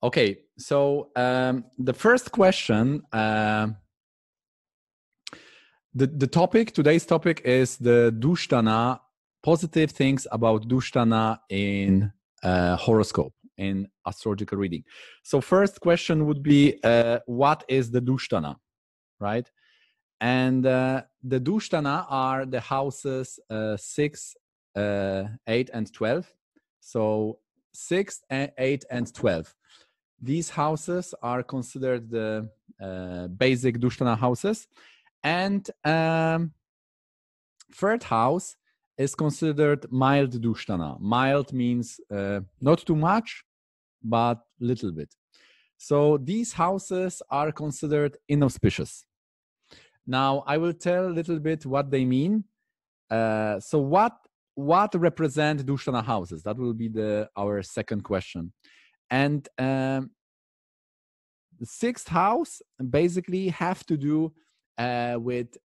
Okay, so the first question, today's topic is the dusthana, positive things about dusthana in horoscope, in astrological reading. So first question would be, what is the dusthana, right? And the dusthana are the houses 6, 8, and 12. So 6, 8, and 12. These houses are considered the basic dusthana houses. And third house is considered mild dusthana. Mild means not too much, but little bit. So these houses are considered inauspicious. Now I will tell a little bit what they mean. So what represent dusthana houses? That will be our second question. And the sixth house basically have to do with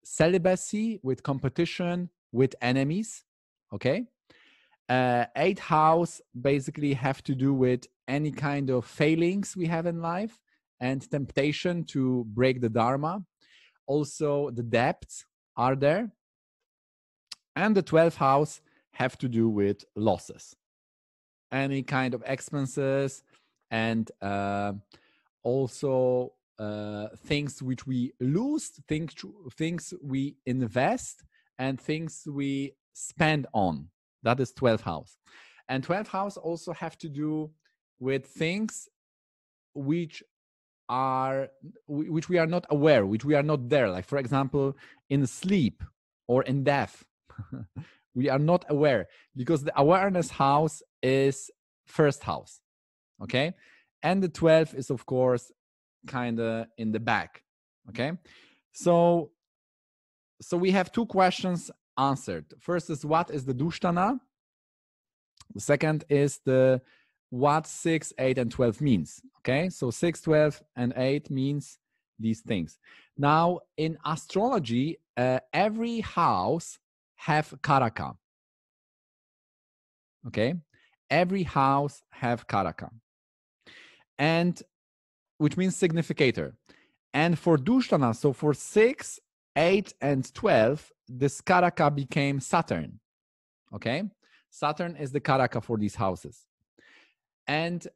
celibacy, with competition, with enemies. Okay. Eighth house basically have to do with any kind of failings we have in life and temptation to break the dharma. Also, the debts are there. And the 12th house have to do with losses, any kind of expenses, and also things which we lose, things we invest, and things we spend on. That is 12th house. And 12th house also have to do with things which we are not aware, which we are not there. Like, for example, in sleep or in death, we are not aware, because the awareness house is first house. Okay. And the 12th is, of course, kind of in the back. Okay. So we have two questions answered. First is, what is the dusthana? The second is what 6, 8, and 12 means. Okay, so 6, 12, and 8 means these things. Now, in astrology, every house have karaka. Okay, every house have karaka, and which means significator. And for dusthana, so for 6, 8, and 12, this karaka became Saturn. Okay, Saturn is the karaka for these houses. And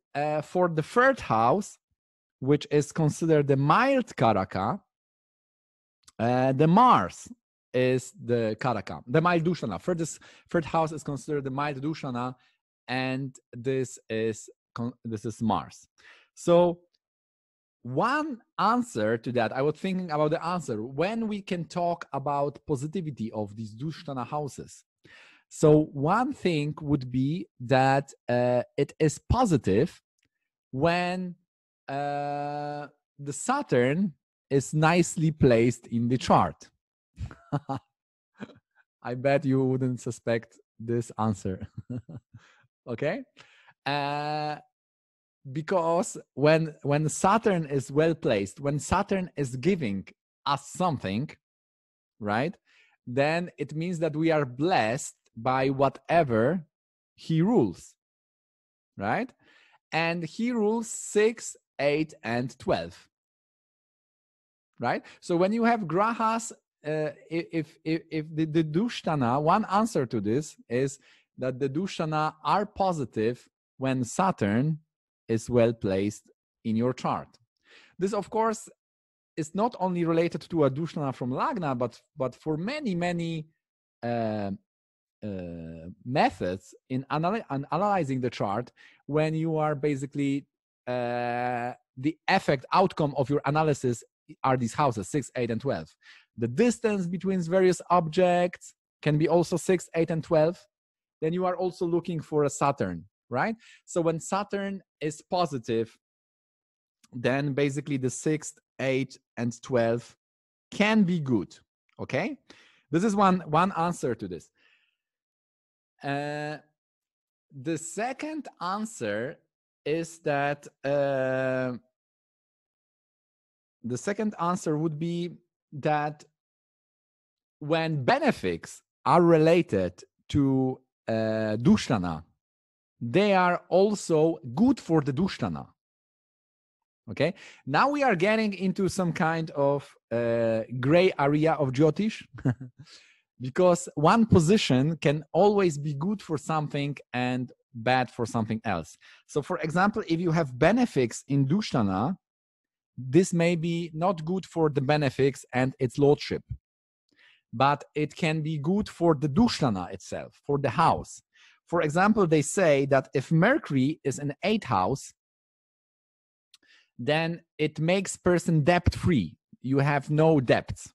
for the third house, which is considered the mild karaka, the Mars is the karaka, the mild dusthana. Third house is considered the mild dusthana, and this is Mars. So one answer to that, I was thinking about the answer, when we can talk about positivity of these dusthana houses. So one thing would be that it is positive when the Saturn is nicely placed in the chart. I bet you wouldn't suspect this answer. Okay? Because when Saturn is well placed, when Saturn is giving us something, right, then it means that we are blessed by whatever he rules, right? And he rules 6, 8, and 12, right? So when you have grahas, if the dusthana, one answer to this is that the dusthana are positive when Saturn is well placed in your chart. This, of course, is not only related to a dusthana from Lagna, but for many methods in analyzing the chart, when you are basically the outcome of your analysis are these houses 6, 8, and 12. The distance between various objects can be also 6, 8, and 12. Then you are also looking for a Saturn, right? So when Saturn is positive, then basically the 6, 8, and 12 can be good. Okay, this is one answer to this. The second answer is that the second answer would be that when benefics are related to dusthana, they are also good for the dusthana. Okay, now we are getting into some kind of gray area of Jyotish because one position can always be good for something and bad for something else. So for example, if you have benefics in dusthana, this may be not good for the benefics and its lordship, but it can be good for the dusthana itself, for the house. For example, they say that if Mercury is in 8th house, then it makes person debt free. You have no debts,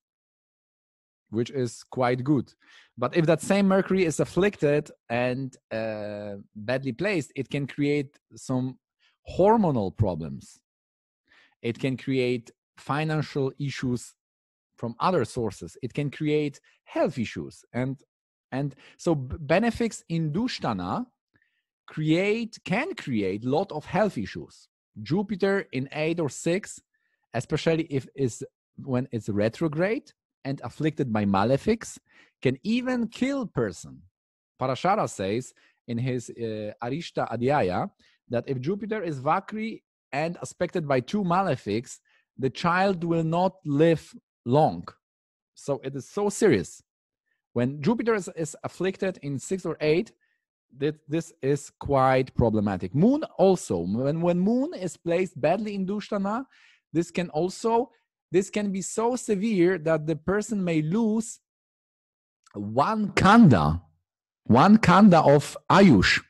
which is quite good. But if that same Mercury is afflicted and badly placed, it can create some hormonal problems. It can create financial issues from other sources. It can create health issues. And so benefics in dusthana can create a lot of health issues. Jupiter in 8 or 6, especially if when it's retrograde and afflicted by malefics, can even kill person. Parashara says in his Arishta Adhyaya that if Jupiter is Vakri and aspected by 2 malefics, the child will not live long. So it is so serious. When Jupiter is afflicted in 6 or 8, this is quite problematic. Moon also, when Moon is placed badly in dusthana, this can be so severe that the person may lose one kanda of Ayush.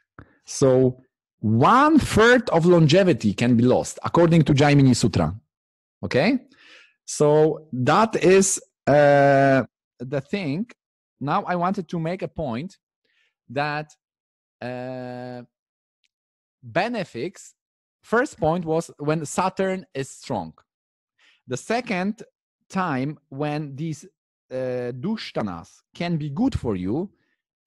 So 1/3 of longevity can be lost, according to Jaimini Sutra. Okay? So that is the thing. Now I wanted to make a point that benefics, first point was when Saturn is strong. The second time when these dushtanas can be good for you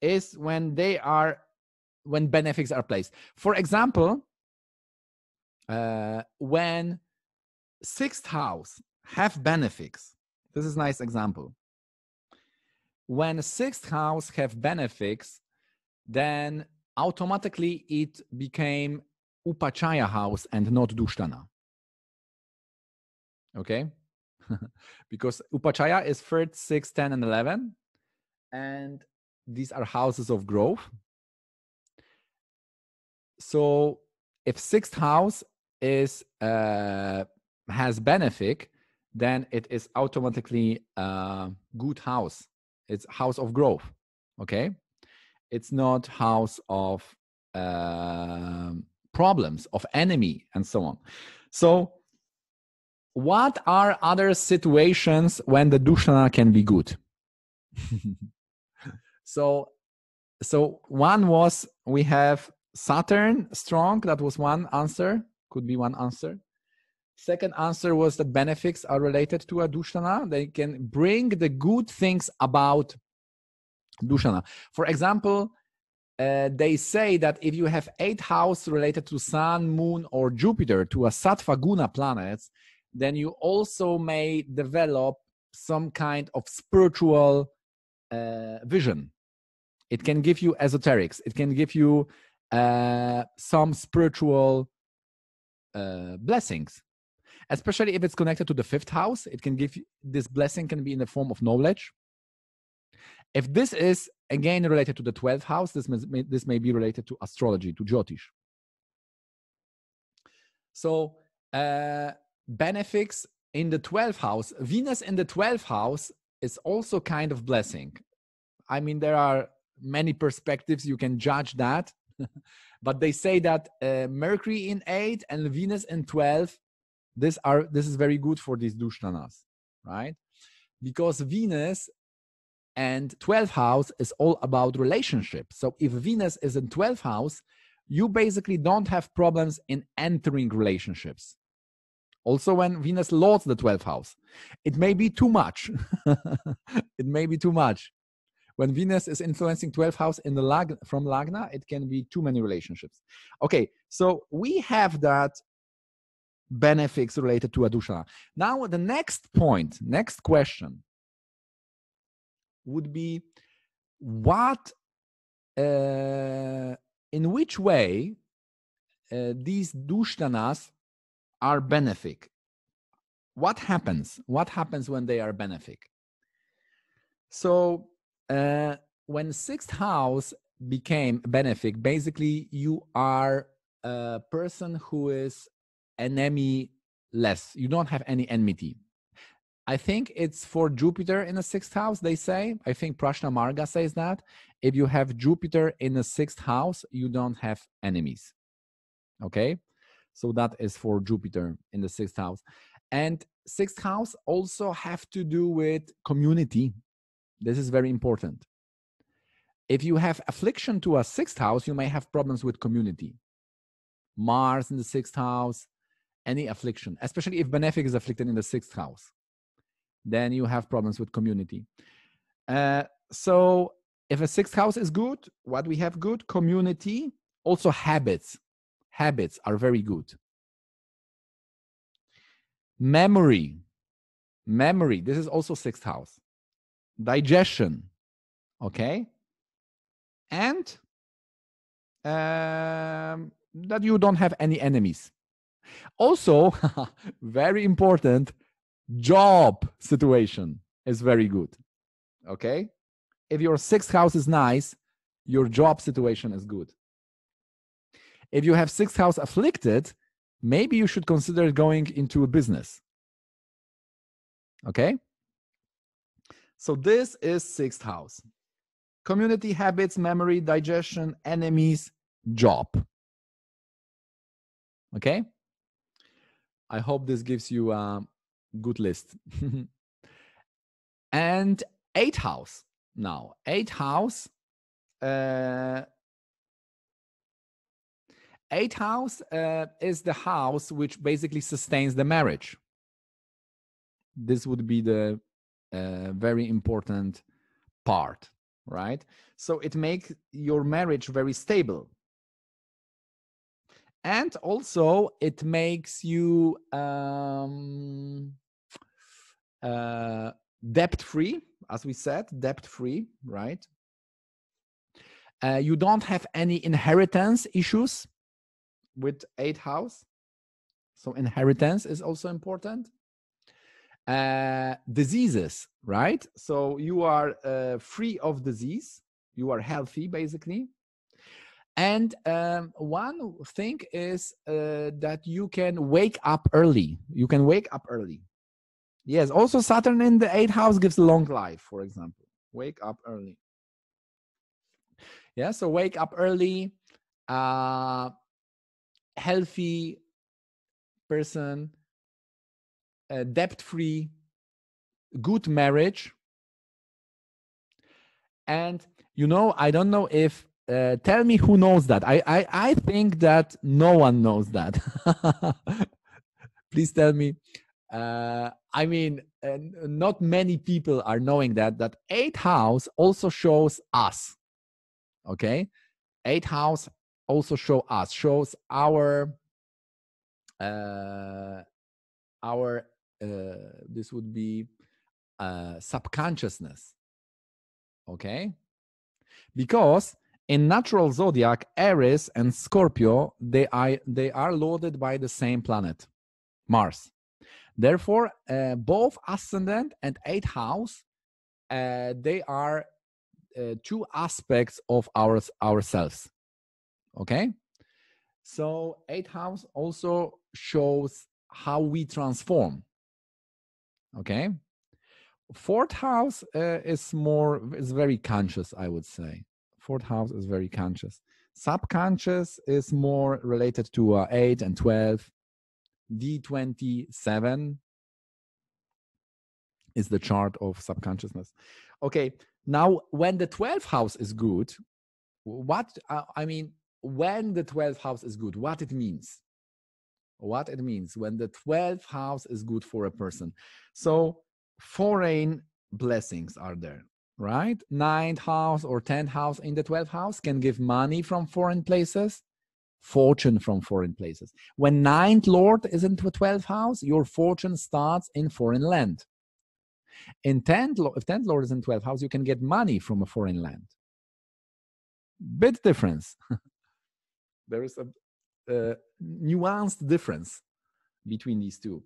is when benefics are placed. For example, when 6th house have benefics, this is a nice example. When 6th house have benefics, then automatically it became upachaya house and not dusthana. Okay? Because upachaya is 3rd, 6th, 10, and 11. And these are houses of growth. So if 6th house has benefic, then it is automatically a good house. It's house of growth. Okay? It's not house of problems, of enemy, and so on. So what are other situations when the dusthana can be good? So one was we have Saturn strong. That was one answer. Could be one answer. Second answer was that benefics are related to a dusthana. They can bring the good things about dusthana. For example, they say that if you have 8th house related to Sun, Moon, or Jupiter, to a Sattva Guna planets, then you also may develop some kind of spiritual vision. It can give you esoterics. It can give you some spiritual blessings, especially if it's connected to the 5th house. It can give you, this blessing can be in the form of knowledge. If this is again related to the 12th house, this may be related to astrology, to Jyotish. So benefics in the 12th house, Venus in the 12th house is also kind of blessing. I mean, there are many perspectives you can judge that, but they say that Mercury in 8 and Venus in 12, this is very good for these dushtanas, right? Because Venus and 12th house is all about relationships. So if Venus is in 12th house, you basically don't have problems in entering relationships. Also, when Venus lords the 12th house, it may be too much. It may be too much. When Venus is influencing 12th house in the from Lagna, it can be too many relationships. Okay, so we have that benefics related to a dusthana. Now, the next point, next question would be what in which way these dushtanas are benefic. What happens? What happens when they are benefic? So when sixth house became benefic, basically you are a person who is enemy-less. You don't have any enmity. I think it's for Jupiter in the sixth house, they say. I think Prashna Marga says that. If you have Jupiter in the sixth house, you don't have enemies. Okay? So that is for Jupiter in the sixth house. And sixth house also have to do with community. This is very important. If you have affliction to a sixth house, you may have problems with community. Mars in the sixth house, any affliction, especially if benefic is afflicted in the sixth house, then you have problems with community. So if a sixth house is good, what we have good? Community, also habits. Habits are very good. Memory, this is also sixth house. Digestion, okay? And that you don't have any enemies. Also, very important, job situation is very good, okay? If your sixth house is nice, your job situation is good. If you have sixth house afflicted, maybe you should consider going into a business, okay? So this is sixth house. Community, habits, memory, digestion, enemies, job. Okay? I hope this gives you a good list. And eighth house. Now, eighth house. Eighth house is the house which basically sustains the marriage. This would be the very important part, right? So it makes your marriage very stable. And also it makes you debt-free, as we said, debt-free, right? You don't have any inheritance issues with eighth house. So inheritance is also important. Diseases, right? So you are free of disease. You are healthy, basically. And one thing is that you can wake up early. You can wake up early. Yes, also Saturn in the eighth house gives long life, for example. Wake up early. Yeah, so wake up early, healthy person, debt-free, good marriage. And, you know, I don't know if, tell me who knows that. I think that no one knows that. Please tell me. I mean, not many people are knowing that eighth house also shows us. Okay, eighth house also shows us, shows our this would be subconsciousness. Okay, because in natural zodiac, Aries and Scorpio, they are loaded by the same planet, Mars. Therefore, both ascendant and eighth house, they are two aspects of ourselves. Okay, so eighth house also shows how we transform. Okay, fourth house is very conscious, I would say. Fourth house is very conscious. Subconscious is more related to 8 and 12. D27 is the chart of subconsciousness. Okay, now when the 12th house is good, what I mean, when the 12th house is good, what it means? What it means when the 12th house is good for a person. So foreign blessings are there, right? 9th house or 10th house in the 12th house can give money from foreign places, fortune from foreign places. When 9th lord is in the 12th house, your fortune starts in foreign land. In 10th, if 10th lord is in 12th house, you can get money from a foreign land. Bit difference. There is a nuanced difference between these two,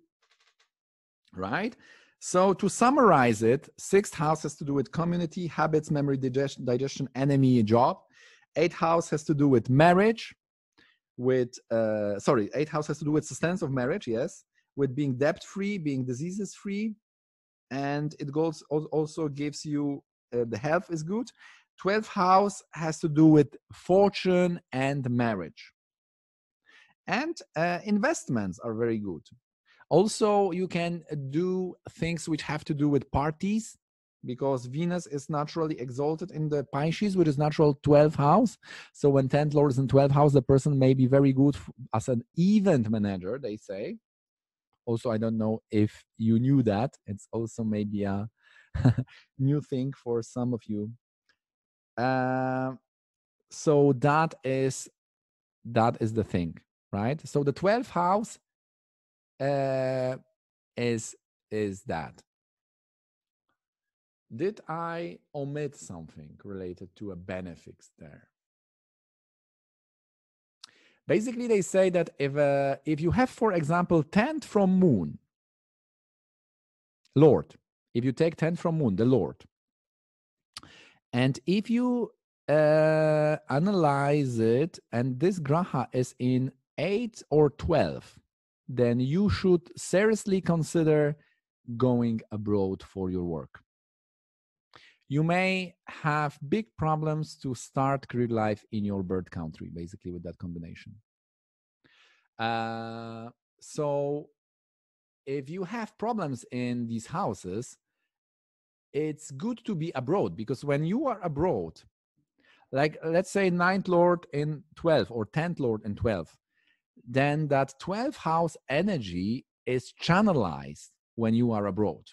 right? So to summarize it, sixth house has to do with community, habits, memory, digestion, enemy, job. Eighth house has to do with marriage, with, eighth house has to do with sustenance of marriage, yes, with being debt-free, being diseases-free, and it goes also gives you, the health is good. 12th house has to do with fortune and marriage. And investments are very good. Also, you can do things which have to do with parties, because Venus is naturally exalted in the Pisces, which is natural 12th house. So when 10th Lord is in 12th house, the person may be very good as an event manager, they say. Also, I don't know if you knew that. It's also maybe a new thing for some of you. So that is the thing, right? So the 12th house is that. Did I omit something related to a benefics there? Basically, they say that if you have, for example, 10th from moon, Lord, if you take 10th from moon, the Lord, and if you analyze it, and this graha is in 8 or 12, then you should seriously consider going abroad for your work. You may have big problems to start career life in your birth country, basically, with that combination. So if you have problems in these houses, it's good to be abroad, because when you are abroad, like let's say 9th Lord in 12 or 10th Lord in 12, then that 12th house energy is channelized when you are abroad.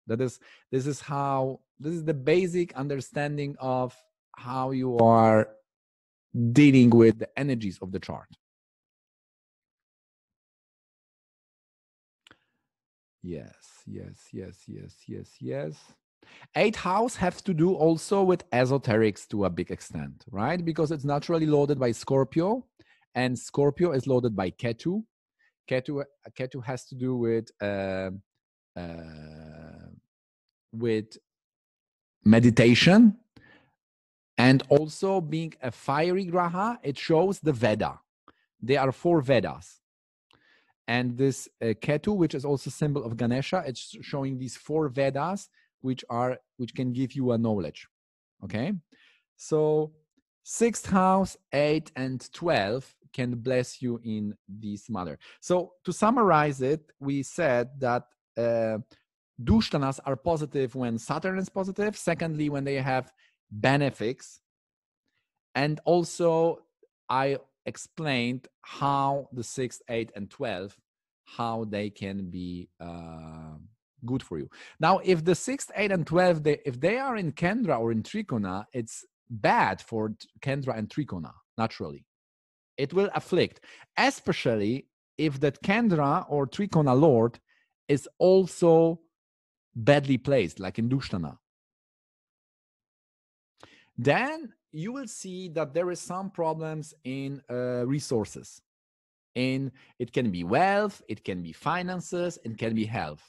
This is the basic understanding of how you are dealing with the energies of the chart. Yes. 8th house has to do also with esoterics to a big extent, right? Because it's naturally loaded by Scorpio, and Scorpio is loaded by Ketu. Ketu has to do with meditation, and also being a fiery graha, it shows the Veda. There are 4 Vedas. And this Ketu, which is also symbol of Ganesha, it's showing these 4 Vedas, which can give you a knowledge. Okay, so 6th house, 8, and 12 can bless you in this matter. So to summarize it, we said that dushtanas are positive when Saturn is positive. Secondly, when they have benefics. And also, I explained how the 6, 8, and 12, how they can be good for you. Now, if the 6, 8, and 12, if they are in Kendra or in Trikona, it's bad for Kendra and Trikona, naturally. It will afflict, especially if that Kendra or Trikona Lord is also badly placed, like in dusthana. Then you will see that there is some problems in resources. It can be wealth, it can be finances, it can be health.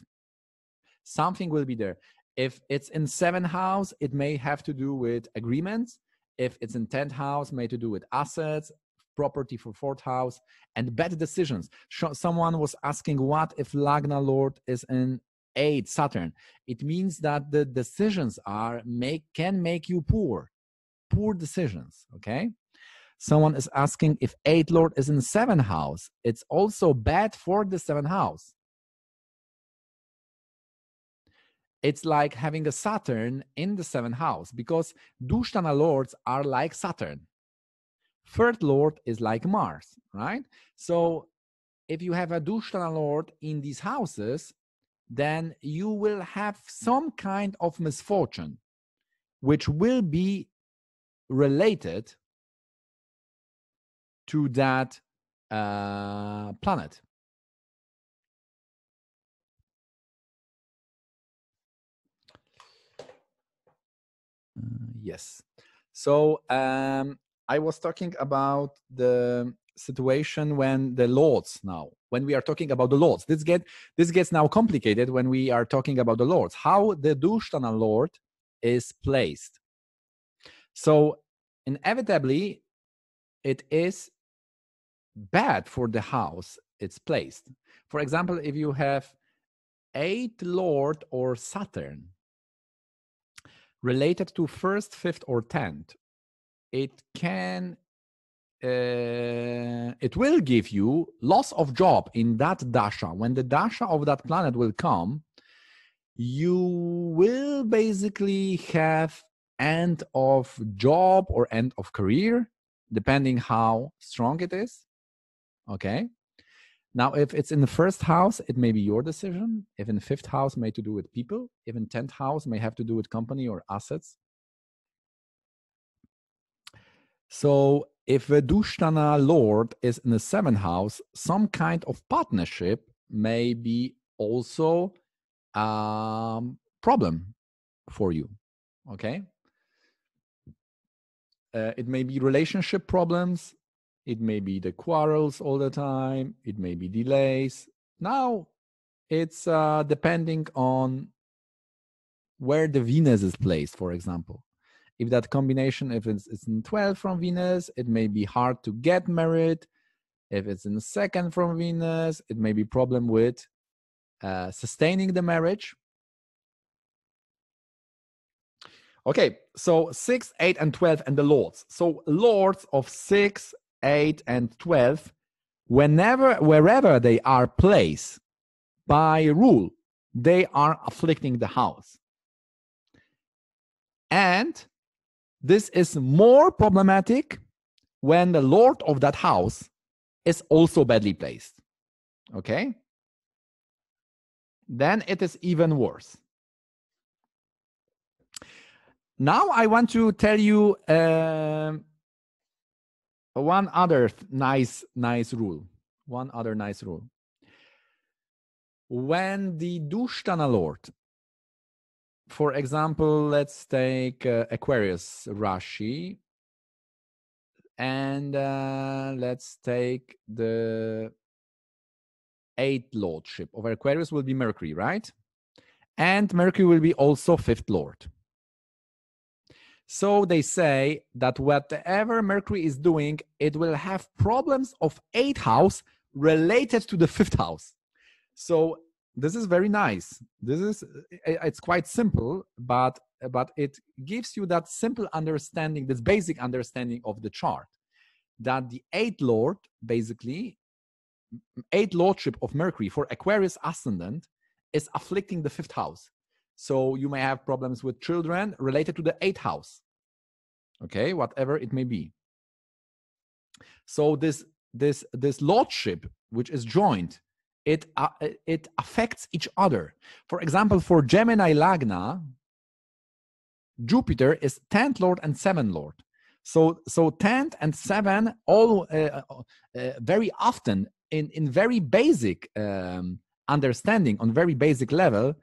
Something will be there. If it's in 7th house, it may have to do with agreements. If it's in 10th house, it may to do with assets, property for 4th house, and bad decisions. Someone was asking, what if Lagna Lord is in 8 Saturn? It means that the decisions can make you poor decisions. Okay, someone is asking if 8 Lord is in 7th house. It's also bad for the 7th house. It's like having a Saturn in the 7th house, because Dusthana lords are like Saturn. 3rd Lord is like Mars, right? So if you have a Dusthana lord in these houses, then you will have some kind of misfortune, which will be related to that planet. Yes. So I was talking about the situation when the lords now, when we are talking about the lords, this gets now complicated when we are talking about the lords, how the dusthana lord is placed. So inevitably, it is bad for the house it's placed. For example, if you have 8th lord or Saturn related to 1st, 5th, or 10th, it will give you loss of job in that dasha. When the dasha of that planet will come, you will basically have end of job or end of career, depending how strong it is. Okay. Now, if it's in the 1st house, it may be your decision. If in the 5th house, may to do with people. If in 10th house, may have to do with company or assets. So if a dusthana lord is in the 7th house, some kind of partnership may be also a problem for you. Okay. It may be relationship problems. It may be the quarrels all the time. It may be delays. Now, it's depending on where the Venus is placed, for example. If that combination, if it's in 12 from Venus, it may be hard to get married. If it's in the 2nd from Venus, it may be problem with sustaining the marriage. Okay, so 6, 8, and 12 and the lords. So lords of 6, 8, and 12, wherever they are placed by rule, they are afflicting the house. And this is more problematic when the lord of that house is also badly placed. Okay? Then it is even worse. Now I want to tell you one other nice rule. One other nice rule. When the dusthana lord, for example, let's take Aquarius Rashi, and let's take the 8th lordship of Aquarius will be Mercury, right? And Mercury will be also 5th lord. So they say that whatever Mercury is doing, it will have problems of 8th house related to the 5th house. So this is very nice. It's quite simple, but it gives you that simple understanding, this basic understanding of the chart, that the 8th lord, basically, 8th lordship of Mercury for Aquarius ascendant is afflicting the 5th house. So you may have problems with children related to the 8th house. Okay, whatever it may be. So this lordship, which is joined, it affects each other. For example, for Gemini Lagna, Jupiter is 10th lord and 7th lord. So 10th and 7 all very often in very basic understanding, on very basic level,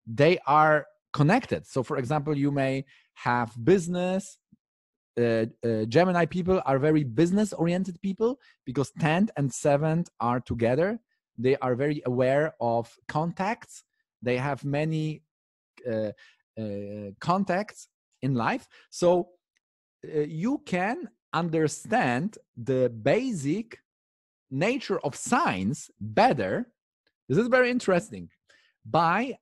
they are connected. So for example, you may have business. Gemini people are very business oriented people because 10th and 7th are together. They are very aware of contacts. They have many contacts in life. So you can understand the basic nature of signs better. This is very interesting by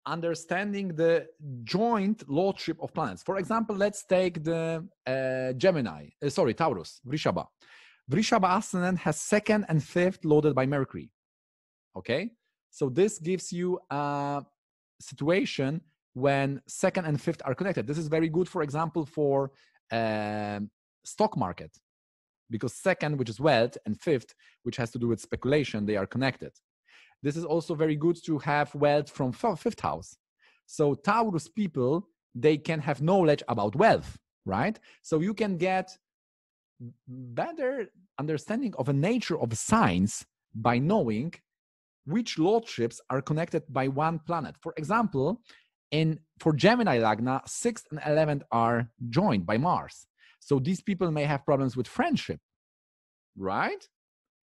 understanding the joint lordship of planets. For example, let's take the Taurus, Vrishabha. Vrishabha ascendant has 2nd and 5th loaded by Mercury. Okay, so this gives you a situation when 2nd and 5th are connected. This is very good, for example, for stock market, because 2nd, which is wealth, and 5th, which has to do with speculation, they are connected. This is also very good to have wealth from 5th house. So Taurus people, they can have knowledge about wealth, right? So you can get better understanding of a nature of signs by knowing which lordships are connected by one planet. For example, for Gemini Lagna, 6th and 11th are joined by Mars. So these people may have problems with friendship right?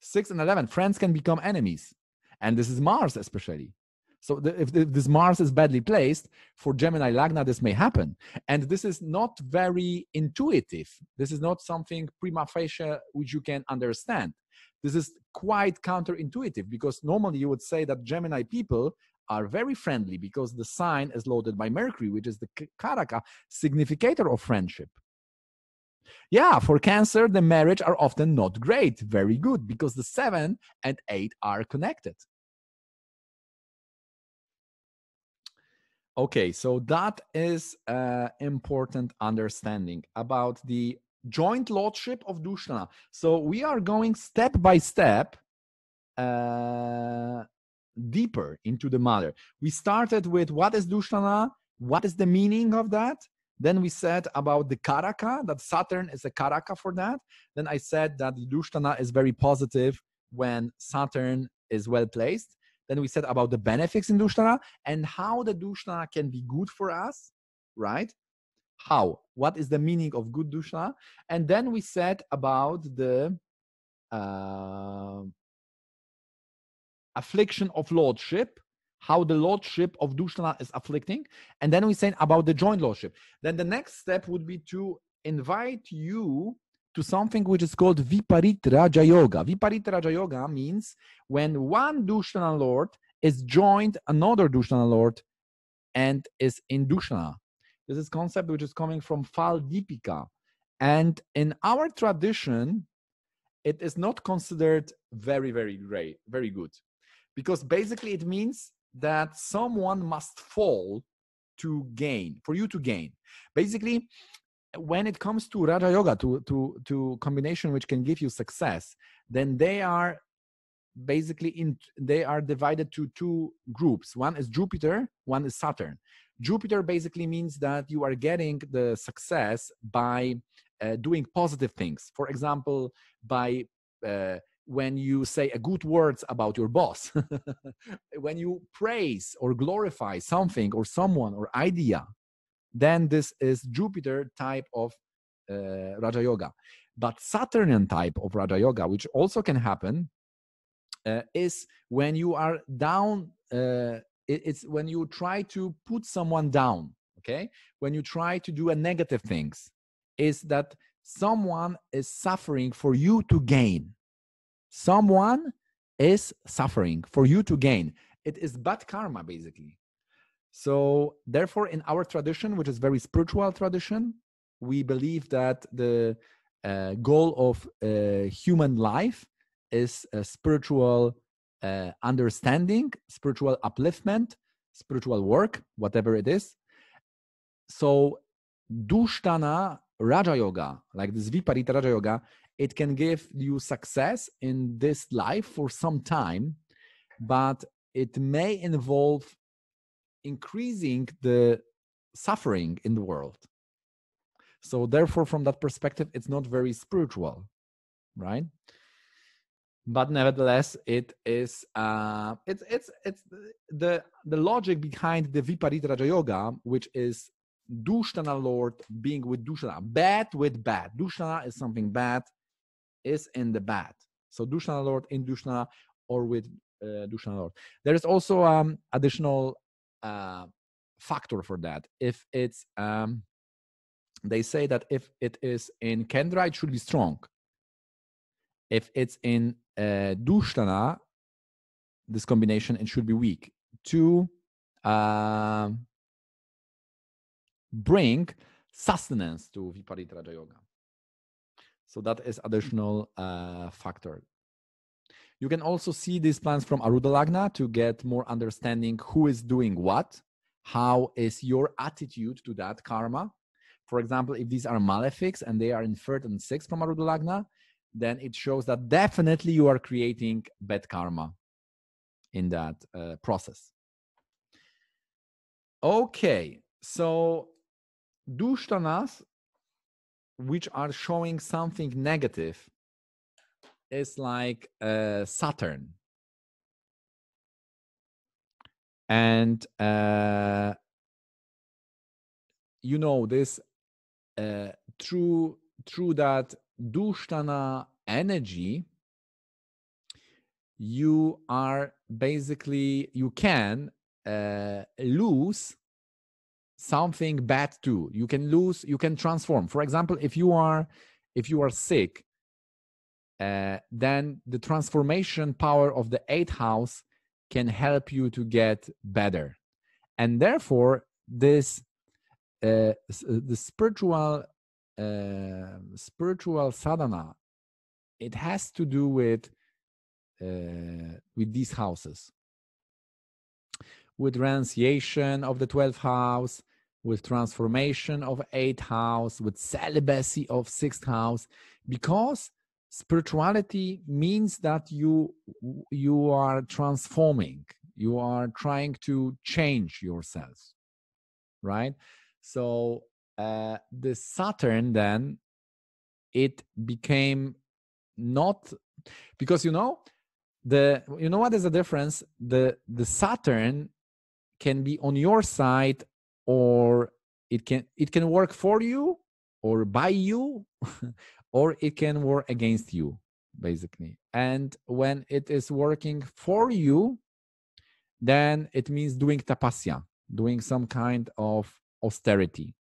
6 and 11, friends can become enemies. And this is Mars especially. So if this Mars is badly placed, for Gemini Lagna, this may happen. And this is not very intuitive. This is not something prima facie which you can understand. This is quite counterintuitive, because normally you would say that Gemini people are very friendly because the sign is loaded by Mercury, which is the karaka, significator of friendship. Yeah, for Cancer, the marriage are often not great, very good, because the 7 and 8 are connected. Okay, so that is important understanding about the joint lordship of dusthana. So we are going step by step deeper into the matter. We started with what is dusthana, what is the meaning of that. Then we said about the karaka, that Saturn is a karaka for that. Then I said that the dusthana is very positive when Saturn is well placed. Then we said about the benefics in dusthana and how the dusthana can be good for us, right? How? What is the meaning of good dusthana? And then we said about the affliction of lordship, how the lordship of dusthana is afflicting. And then we said about the joint lordship. Then the next step would be to invite you to something which is called viparit raja yoga. Viparit raja yoga means when one dusthana lord is joined another dusthana lord and is in dusthana. This is concept which is coming from Fal Deepika. And in our tradition, it is not considered very, very great, very good. Because basically it means that someone must fall to gain, for you to gain. Basically, when it comes to Raja Yoga, to combination which can give you success, then they are basically they are divided to two groups. One is Jupiter, one is Saturn. Jupiter basically means that you are getting the success by doing positive things. For example, by when you say a good words about your boss, when you praise or glorify something or someone or idea, then this is Jupiter type of Raja Yoga. But Saturnian type of Raja Yoga, which also can happen, is when you are down, it's when you try to put someone down, okay? When you try to do a negative things, is that someone is suffering for you to gain. Someone is suffering for you to gain. It is bad karma, basically. So therefore, in our tradition, which is very spiritual tradition, we believe that the goal of human life is a spiritual understanding, spiritual upliftment, spiritual work, whatever it is. So dusthana Raja Yoga, like this Viparita Raja Yoga, it can give you success in this life for some time, but it may involve increasing the suffering in the world. So therefore, from that perspective, it's not very spiritual, right? But nevertheless, it is it's the logic behind the Viparita Raja Yoga, which is dusthana lord being with dusthana, bad with bad. Dusthana is something bad, is in the bad. So dusthana lord in dusthana or with dusthana lord. There is also additional factor for that. If it's they say that if it is in Kendra, it should be strong. If it's in dusthana, this combination, it should be weak to bring sustenance to Viparita Raja Yoga. So that is additional factor. You can also see these plans from Aruda Lagna to get more understanding who is doing what, how is your attitude to that karma. For example, if these are malefics and they are in 3rd and 6th from Aruda Lagna, then it shows that definitely you are creating bad karma in that process. Okay, so dushtanas, which are showing something negative, is like Saturn. And you know this through that dusthana energy, you are basically, you can lose something bad too. You can lose, you can transform. For example, if you are sick, then the transformation power of the 8th house can help you to get better. And therefore, this the spiritual sadhana, it has to do with these houses, with renunciation of the 12th house, with transformation of 8th house, with celibacy of 6th house, because spirituality means that you are transforming, you are trying to change yourself, right? So the Saturn then, it became not, because you know what is the difference? The Saturn can be on your side, or it can work for you or by you, or it can work against you, basically. And when it is working for you, then it means doing tapasya, doing some kind of austerity.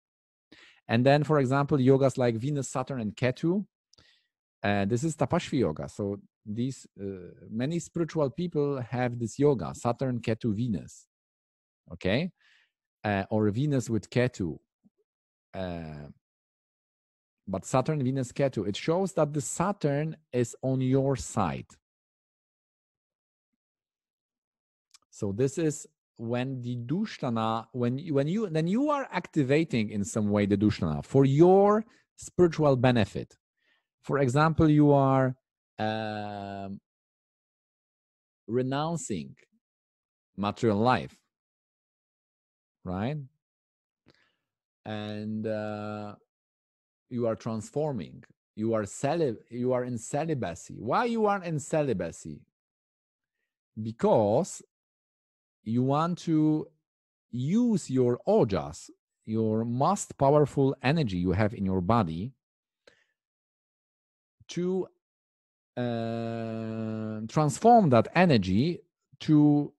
And then, for example, yogas like Venus, Saturn, and Ketu, this is tapashvi yoga. So these many spiritual people have this yoga, Saturn, Ketu, Venus, okay, or Venus with Ketu. But Saturn, Venus, Ketu, it shows that the Saturn is on your side. So this is when the dusthana, when you are activating in some way the dusthana for your spiritual benefit. For example, you are renouncing material life, right? And you are transforming. You are in celibacy. Why you are in celibacy? Because you want to use your ojas, your most powerful energy you have in your body, to transform that energy to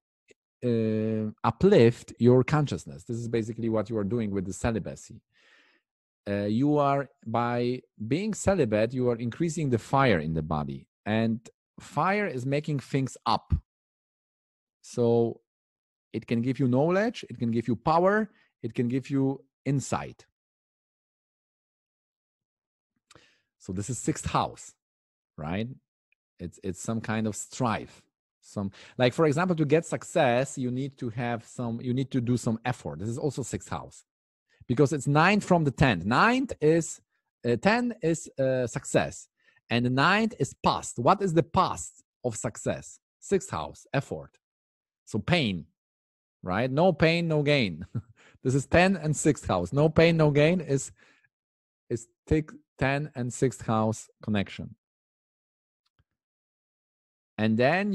uplift your consciousness. This is basically what you are doing with the celibacy. You are, by being celibate, you are increasing the fire in the body, and fire is making things up. So it can give you knowledge, it can give you power, it can give you insight. So this is 6th house, right? It's some kind of strife. Some, like, for example, to get success, you need to do some effort. This is also 6th house, because it's 9th from the 10th. 9th is 10 is success, and the 9th is past. What is the past of success? 6th house, effort. So pain, right? No pain, no gain. This is 10 and 6th house. No pain, no gain is take 10 and 6th house connection. And then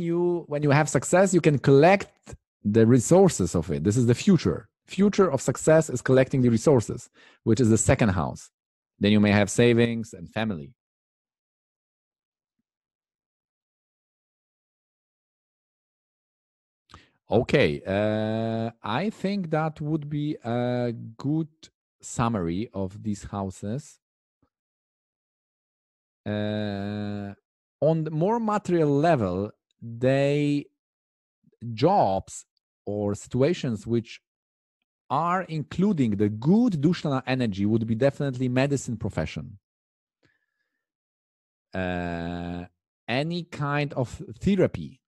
when you have success, you can collect the resources of it. This is the future. Future of success is collecting the resources, which is the 2nd house. Then you may have savings and family. Okay, I think that would be a good summary of these houses. On the more material level, jobs or situations which are including the good dusthana energy would be definitely medicine profession. Any kind of therapy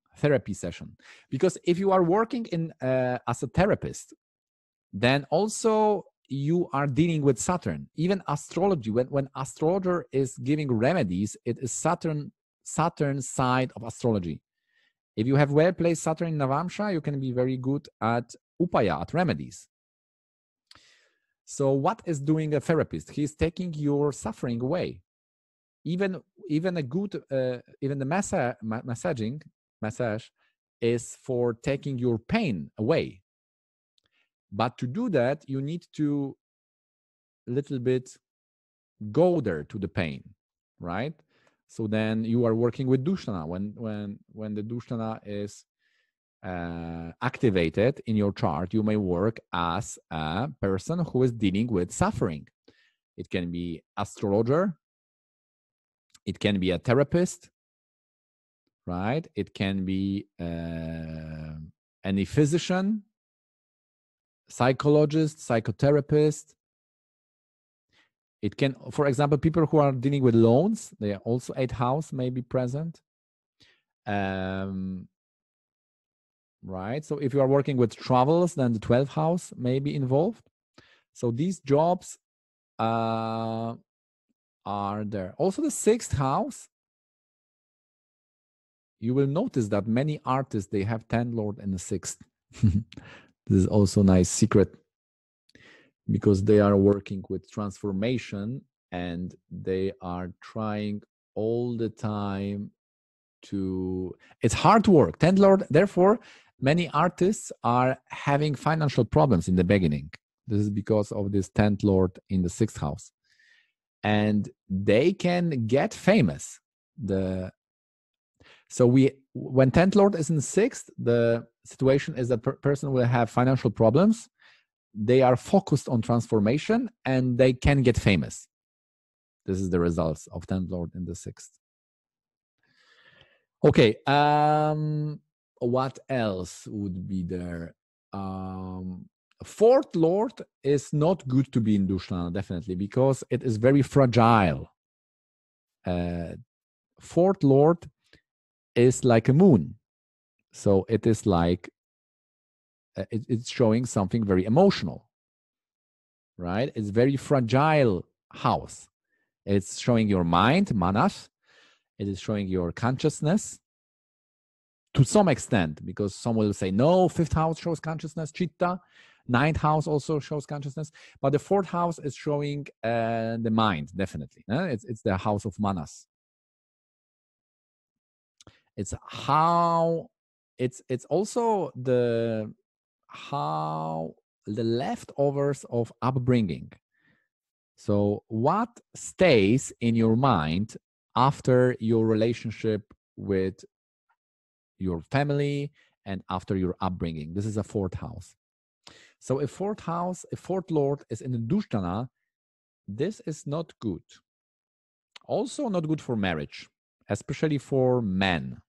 session. Because if you are working as a therapist, then also you are dealing with Saturn. Even astrology, when astrologer is giving remedies, it is Saturn side of astrology. If you have well-placed Saturn in Navamsha, you can be very good at upaya, at remedies. So what is doing a therapist? He's taking your suffering away. Even a good, even the massage is for taking your pain away. But to do that, you need to little bit go there to the pain, right? So then you are working with dusthana. When the dusthana is activated in your chart, you may work as a person who is dealing with suffering. It can be astrologer, it can be a therapist, right? It can be any physician, psychologist, psychotherapist. It can, for example, people who are dealing with loans, they are also 8th house may be present. Right? So if you are working with travels, then the 12th house may be involved. So these jobs are there. Also the 6th house, you will notice that many artists, they have 10 Lord in the 6th. This is also a nice secret, because they are working with transformation and they are trying all the time to, it's hard work. 10th Lord, therefore, many artists are having financial problems in the beginning. This is because of this 10th Lord in the 6th house. And they can get famous. So when 10th Lord is in the 6th, the situation is that person will have financial problems. They are focused on transformation and they can get famous. This is the results of 10th Lord in the 6th. Okay, what else would be there? 4th Lord is not good to be in dusthana, definitely, because it is very fragile. 4th Lord is like a moon. So it is like, it's showing something very emotional, right? It's very fragile house. It's showing your mind, manas. It is showing your consciousness to some extent, because some will say, no, 5th house shows consciousness, chitta. 9th house also shows consciousness. But the 4th house is showing the mind, definitely. It's the house of manas. It's how, it's also the leftovers of upbringing. So what stays in your mind after your relationship with your family and after your upbringing? This is a 4th house. So a 4th house, a 4th Lord is in the dusthana. This is not good. Also not good for marriage, especially for men.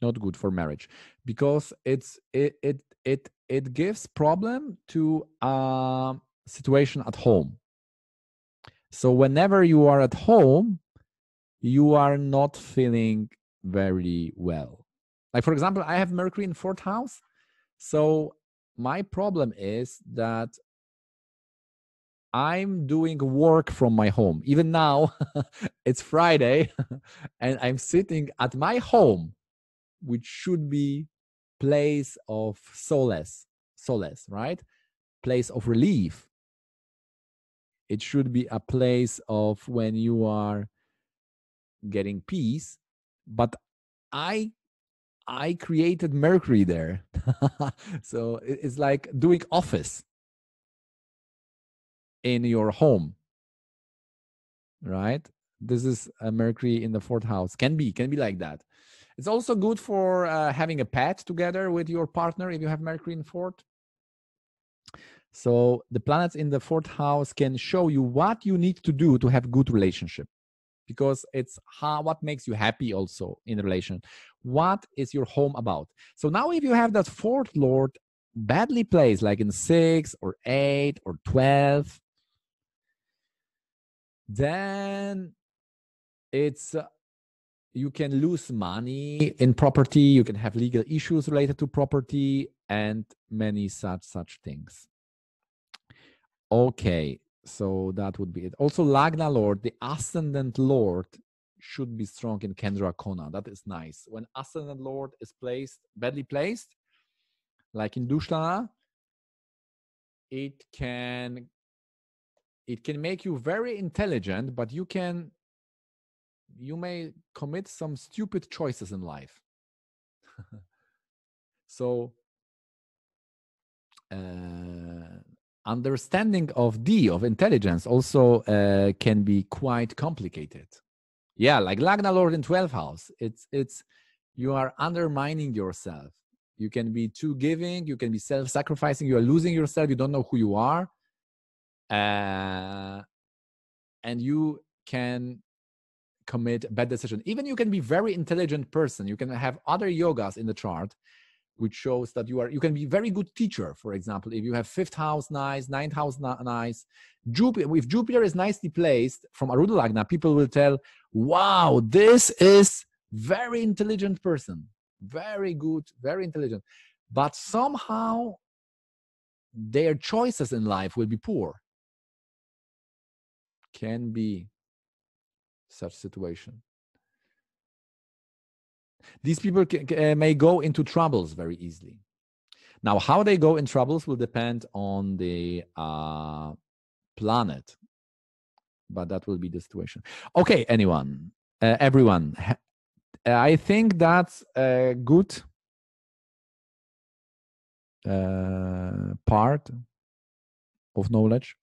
Not good for marriage, because it gives problem to a situation at home. So whenever you are at home, you are not feeling very well. Like, for example, I have Mercury in 4th house. So my problem is that I'm doing work from my home. Even now, it's Friday, and I'm sitting at my home, which should be place of solace, right? Place of relief. It should be a place of when you are getting peace. But I created Mercury there. So it's like doing office in your home, right? This is a Mercury in the 4th house. Can be like that. It's also good for having a pet together with your partner if you have Mercury in 4th. So the planets in the 4th house can show you what you need to do to have good relationship, because it's what makes you happy also in a relation. What is your home about? So now if you have that 4th Lord badly placed, like in 6 or 8 or 12, then it's you can lose money in property, you can have legal issues related to property, and many such things. Okay, so that would be it. Also, Lagna Lord, the ascendant Lord, should be strong in Kendra Kona. That is nice. When ascendant Lord is badly placed, like in dusthana, it can make you very intelligent, but you may commit some stupid choices in life. So understanding of intelligence also can be quite complicated. Yeah, like Lagna Lord in 12th house. It's you are undermining yourself. You can be too giving. You can be self-sacrificing. You are losing yourself. You don't know who you are. And you can commit bad decision. Even you can be very intelligent person. You can have other yogas in the chart, which shows that you can be very good teacher. For example, if you have 5th house nice, 9th house nice, if Jupiter is nicely placed from Arudha Lagna, people will tell, wow, this is very intelligent person, very good, very intelligent. But somehow their choices in life will be poor. Can be such situation. These people may go into troubles very easily. Now, how they go in troubles will depend on the planet, but that will be the situation. Okay, everyone, I think that's a good part of knowledge.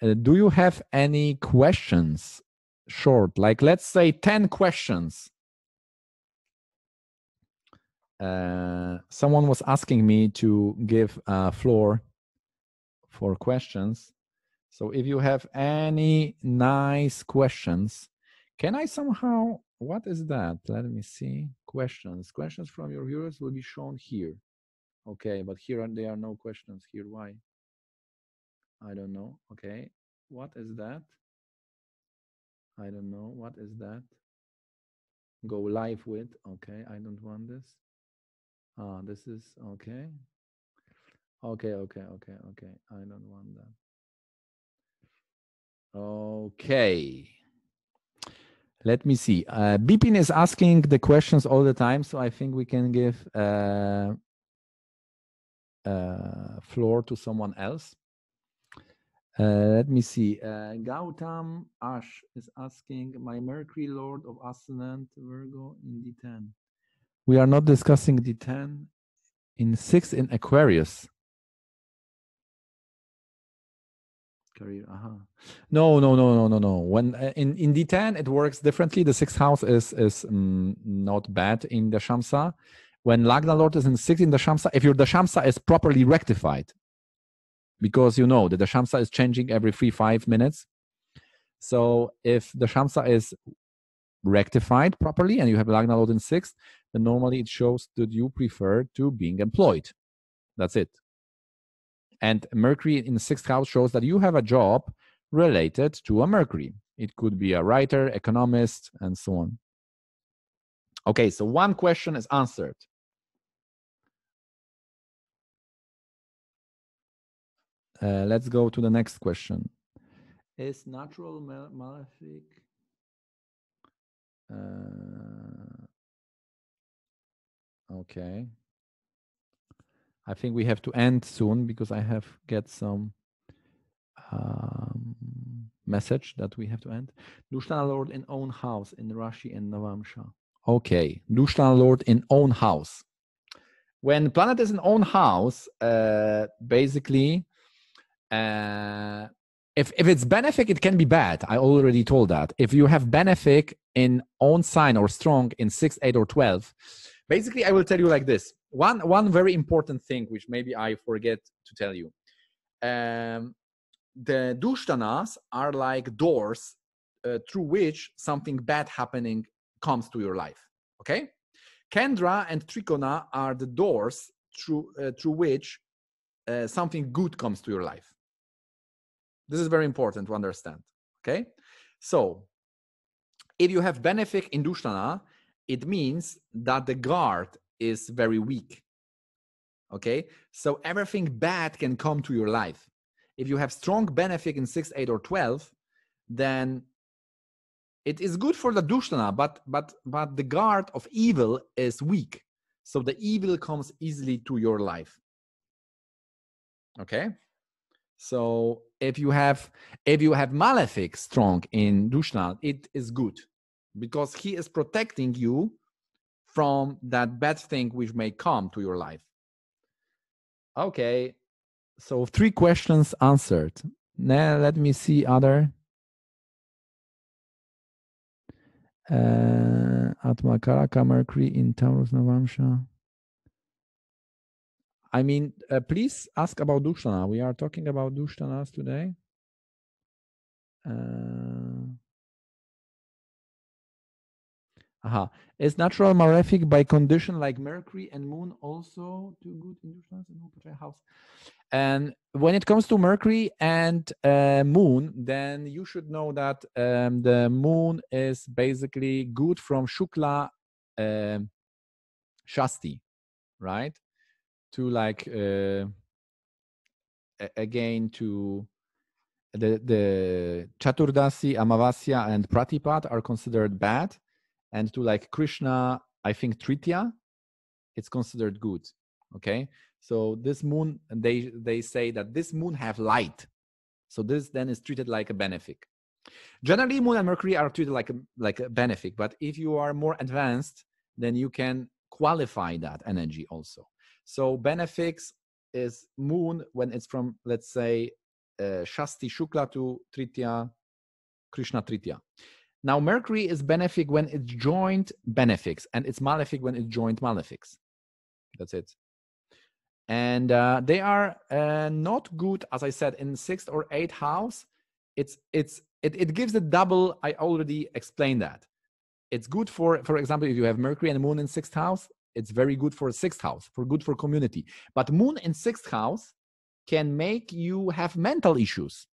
Do you have any questions? Short, like let's say 10 questions. Someone was asking me to give a floor for questions. So if you have any nice questions, can I somehow, what is that? Let me see. Questions from your viewers will be shown here. Okay, but here there are no questions here. Why? I don't know. Okay, what is that? I don't know. What is that? Go live with. Okay, I don't want this. This is okay. Okay. I don't want that. Okay. Let me see. Bipin is asking the questions all the time, so I think we can give floor to someone else. Let me see. Gautam Ash is asking, my Mercury Lord of Ascendant Virgo in D10. We are not discussing D10 in 6 in Aquarius. Career, No. When in D10 it works differently. The 6th house is not bad in the Shamsa. When Lagna Lord is in 6 in the Shamsa, if your Dashamsa is properly rectified, because you know the Dashamsa is changing every 3-5 minutes. So if the Shamsa is rectified properly and you have Lagna Lord in 6, then normally it shows that you prefer to being employed. That's it. And Mercury in the 6th house shows that you have a job related to a Mercury. It could be a writer, economist, and so on. Okay, so one question is answered. Let's go to the next question. Is natural malefic okay. I think we have to end soon because I have get some message that we have to end. Dusthana Lord in own house in Rashi and Navamsha. Okay, Dusthana Lord in own house. When planet is in own house, basically, if it's benefic, it can be bad. I already told that. If you have benefic in own sign or strong in 6, 8, or 12, basically, I will tell you like this. One very important thing, which maybe I forget to tell you. The dushtanas are like doors through which something bad happening comes to your life. Okay? Kendra and Trikona are the doors through which something good comes to your life. This is very important to understand. Okay? So, if you have benefic in Dusthana, it means that the guard is very weak. Okay? So, everything bad can come to your life. If you have strong benefic in 6, 8, or 12, then it is good for the Dusthana, but the guard of evil is weak. So the evil comes easily to your life. Okay? So if you have malefic strong in Dusthana, it is good because he is protecting you from that bad thing which may come to your life. Okay. So 3 questions answered. Now let me see other. Atmakaraka Mercury in Taurus Navamsha. I mean, please ask about dusthana. We are talking about dushtanas today. Is natural malefic by condition like Mercury and Moon also too good in dushtanas in Jupiter house? And when it comes to Mercury and Moon, then you should know that the Moon is basically good from Shukla Shasti, right? To like again to the Chaturdasi, Amavasya, and Pratipat are considered bad, and to like Krishna, I think Tritya, it's considered good. Okay, so this moon, they say that this moon have light, so this then is treated like a benefic. Generally, Moon and Mercury are treated like a benefic, but if you are more advanced, then you can qualify that energy also. So benefics is Moon when it's from, let's say, Shasti Shukla to Tritya, Krishna Tritya. Now, Mercury is benefic when it's joined benefics, and it's malefic when it's joined malefics. That's it. And they are not good, as I said, in 6th or 8th house. It gives the double. I already explained that. It's good for example, if you have Mercury and Moon in 6th house, it's very good for 6th house, good for community. But Moon in 6th house can make you have mental issues.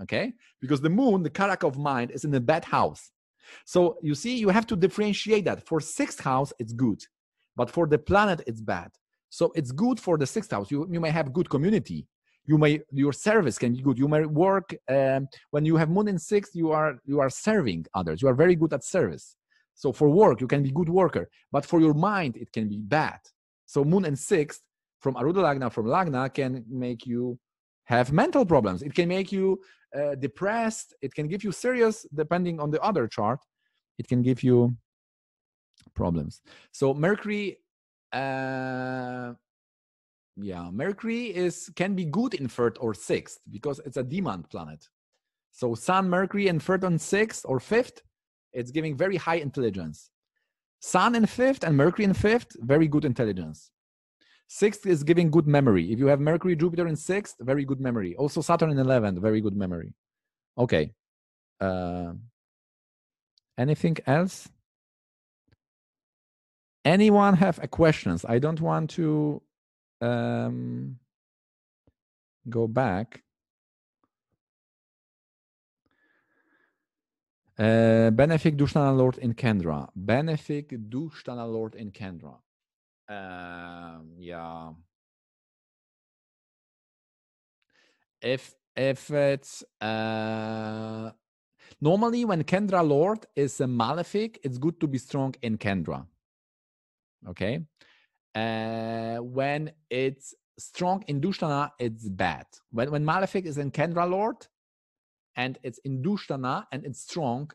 Okay, because the Moon, the karaka of mind, is in a bad house. So you see, you have to differentiate that. For 6th house, it's good, but for the planet, it's bad. So it's good for the 6th house. You may have good community. Your service can be good. You may work when you have Moon in 6th. You are serving others. You are very good at service. So for work, you can be good worker. But for your mind, it can be bad. So Moon in 6th from Aruda Lagna, from Lagna, can make you have mental problems. It can make you depressed. It can give you serious, depending on the other chart, it can give you problems. So Mercury, Mercury can be good in 3rd or 6th because it's a demand planet. So Sun, Mercury in 3rd and 6th or 5th, it's giving very high intelligence. Sun in 5th and Mercury in 5th, very good intelligence. 6th is giving good memory. If you have Mercury, Jupiter in 6th, very good memory. Also Saturn in 11th, very good memory. Okay. Anything else? Anyone have questions? I don't want to go back. Benefic dusthana Lord in Kendra. Benefic dusthana Lord in Kendra. Yeah. If it's normally when Kendra Lord is a malefic, it's good to be strong in Kendra. Okay. When it's strong in dusthana, it's bad. When malefic is in Kendra Lord and it's in dusthana and it's strong,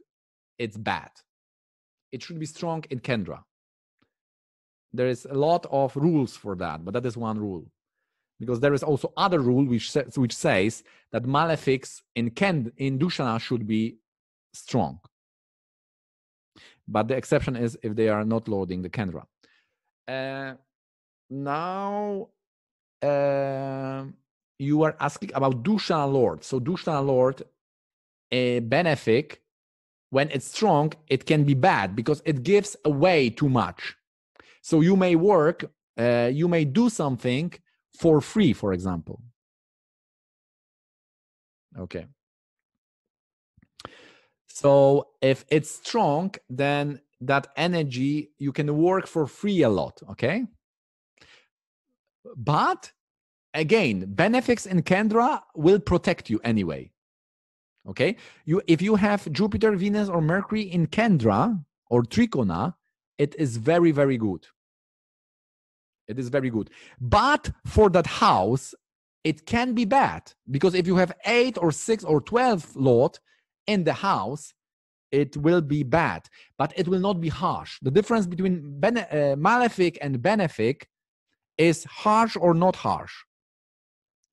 it's bad. It should be strong in Kendra. There is a lot of rules for that, but that is one rule. Because there is also other rule which says that malefics in dusthana should be strong. But the exception is if they are not lording the Kendra. Now you are asking about dusthana Lord. So dusthana Lord, a benefic, when it's strong, it can be bad because it gives away too much. So you may work, you may do something for free, for example. Okay. So if it's strong, then that energy, you can work for free a lot, okay? But again, benefics in Kendra will protect you anyway. Okay? If you have Jupiter, Venus, or Mercury in Kendra or Trikona, it is very, very good. It is very good. But for that house, it can be bad. Because if you have 8 or 6 or 12 Lord in the house, it will be bad. But it will not be harsh. The difference between malefic and benefic is harsh or not harsh.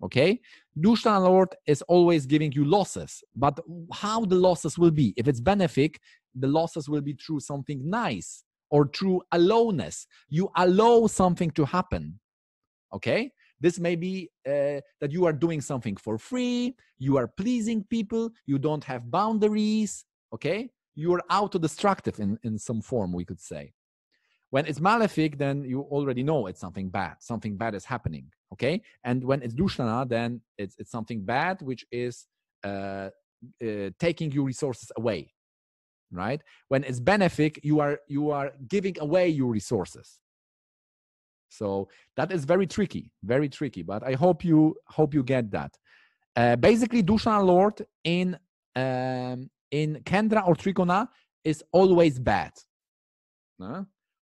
Okay? Dusthana Lord is always giving you losses. But how the losses will be? If it's benefic, the losses will be through something nice or through aloneness. You allow something to happen. Okay? This may be that you are doing something for free, you are pleasing people, you don't have boundaries. Okay? You are auto-destructive in some form, we could say. When it's malefic, then you already know it's something bad. Something bad is happening, okay? And when it's dusthana, then it's something bad, which is taking your resources away, right? When it's benefic, you are giving away your resources. So that is very tricky, but I hope you get that. Basically, Dushashana Lord in Kendra or Trikona is always bad.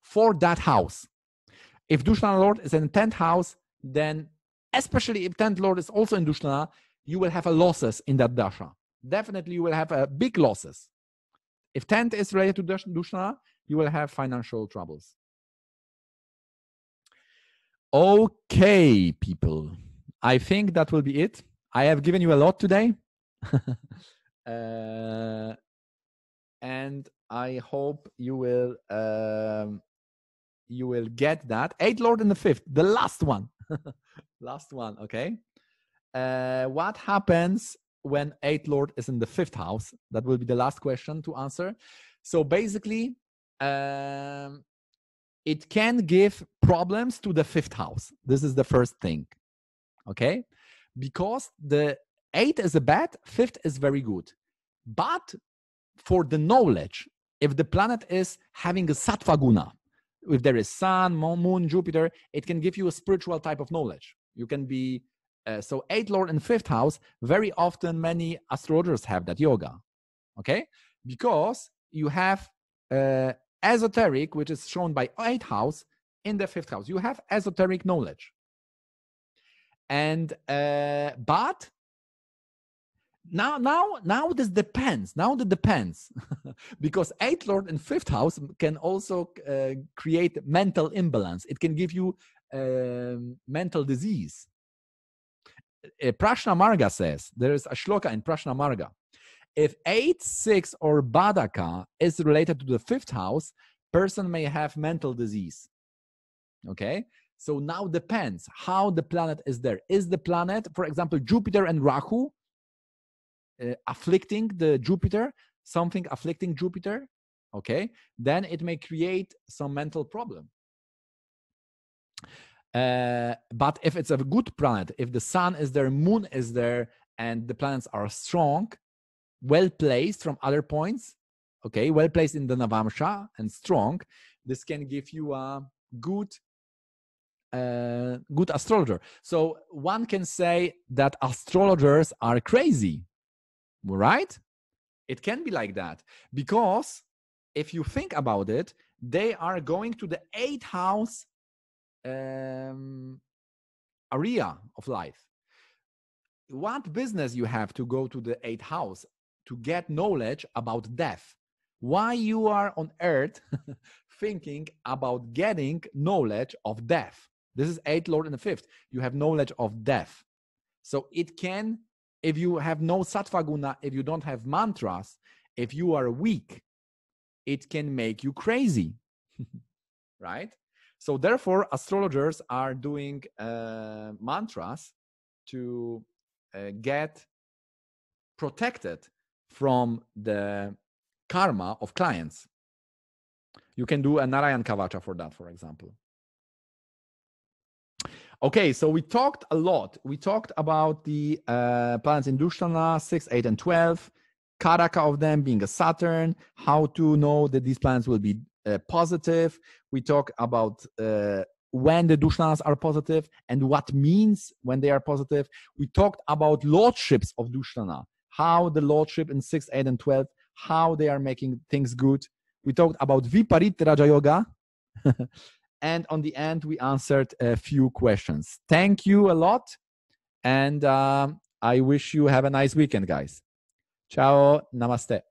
For that house. If Dushashana Lord is in 10th house, then especially if 10th Lord is also in Dushashana, you will have a losses in that dasha. Definitely you will have a big losses. If 10th is related to Dushashana, you will have financial troubles. Okay, people. I think that will be it. I have given you a lot today. And I hope you will get that. 8th Lord in the 5th, the last one. Last one, okay? What happens when 8th Lord is in the 5th house? That will be the last question to answer. So basically, it can give problems to the 5th house. This is the first thing, okay? Because the 8th is a bad, 5th is very good. But for the knowledge, if the planet is having a sattva guna, if there is sun, moon, Jupiter, it can give you a spiritual type of knowledge. You can be, so 8th Lord in 5th house, very often many astrologers have that yoga, okay? Because you have esoteric, which is shown by 8th house in the 5th house. You have esoteric knowledge. And, but now this depends. Now that depends, because 8th Lord in 5th house can also create mental imbalance. It can give you mental disease. Prashna Marga says, there is a shloka in Prashna Marga. If 8, 6, or Badaka is related to the 5th house, person may have mental disease. Okay? So now depends how the planet is there. Is the planet, for example, Jupiter and Rahu, afflicting the Jupiter, something afflicting Jupiter, okay, then it may create some mental problem. But if it's a good planet, if the sun is there, moon is there, and the planets are strong, well placed from other points, okay, well placed in the Navamsha and strong, this can give you a good astrologer. So one can say that astrologers are crazy. Right? It can be like that, because if you think about it, they are going to the 8th house area of life. What business you have to go to the 8th house to get knowledge about death? Why you are on earth thinking about getting knowledge of death? This is 8th Lord in the 5th. You have knowledge of death. So it can, if you have no sattva guna, if you don't have mantras, if you are weak, it can make you crazy, right? So therefore, astrologers are doing mantras to get protected from the karma of clients. You can do a Narayan Kavacha for that, for example. Okay, so we talked a lot. We talked about the planets in Dushashana, 6, 8, and 12, karaka of them being a Saturn, how to know that these planets will be positive. We talked about when the Dushashanas are positive and what means when they are positive. We talked about lordships of Dushashana, how the lordship in 6, 8, and 12, how they are making things good. We talked about viparit Raja Yoga. And on the end, we answered a few questions. Thank you a lot. And I wish you have a nice weekend, guys. Ciao. Namaste.